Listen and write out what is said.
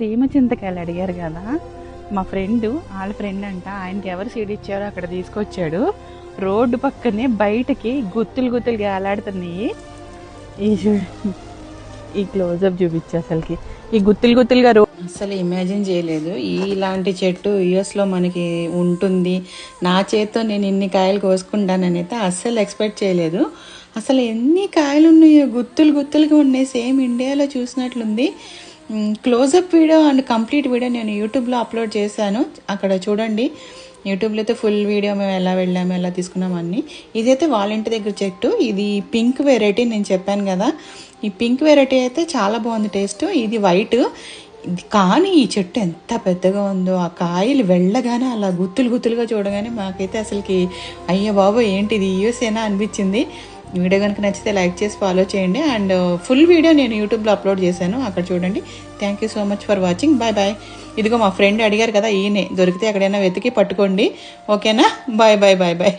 సీమ చింతకాయలు అడిగారు కదా, మా ఫ్రెండ్ వాళ్ళ ఫ్రెండ్ అంట, ఆయనకి ఎవరు సీడ్ ఇచ్చారో అక్కడ తీసుకొచ్చాడు. రోడ్డు పక్కనే బయటకి గుత్తులుగా వేలాడుతున్నాయి. ఈ క్లోజప్ చూపించే అసలుకి ఈ గుత్తులుగా అసలు ఇమాజిన్ చేయలేదు ఇలాంటి చెట్టు యూఎస్లో మనకి ఉంటుంది, నా చేత్తో నేను ఇన్ని కాయలు కోసుకుంటానని అయితే అస్సలు ఎక్స్పెక్ట్ చేయలేదు. అసలు ఎన్ని కాయలు ఉన్నాయో, గుత్తులుగా ఉన్నాయి, సేమ్ ఇండియాలో చూసినట్లుంది. Close up video and complete video నేను యూట్యూబ్లో అప్లోడ్ చేశాను, అక్కడ చూడండి. యూట్యూబ్లో అయితే ఫుల్ వీడియో మేము ఎలా వెళ్ళాము, ఎలా తీసుకున్నాము అన్నీ. ఇదైతే వాళ్ళ ఇంటి దగ్గర చెట్టు, ఇది పింక్ వెరైటీ నేను చెప్పాను కదా. ఈ పింక్ వెరైటీ అయితే చాలా బాగుంది టేస్ట్. ఇది వైట్, కానీ ఈ చెట్టు ఎంత పెద్దగా ఉందో, ఆ కాయలు వెళ్ళగానే అలా గుత్తులుగా చూడగానే మాకైతే అసలుకి అయ్యో బాబు ఏంటి ఇది యూఎస్ఏనా అనిపించింది. వీడియో కనుక నచ్చితే లైక్ చేసి ఫాలో చేయండి. అండ్ ఫుల్ వీడియో నేను యూట్యూబ్లో అప్లోడ్ చేశాను, అక్కడ చూడండి. Thank you so much for watching. Bye bye. ఇదిగో మా ఫ్రెండ్ అడిగారు కదా, ఈయనే దొరికితే ఎక్కడైనా వెతికి పట్టుకోండి, ఓకేనా? Bye bye bye bye.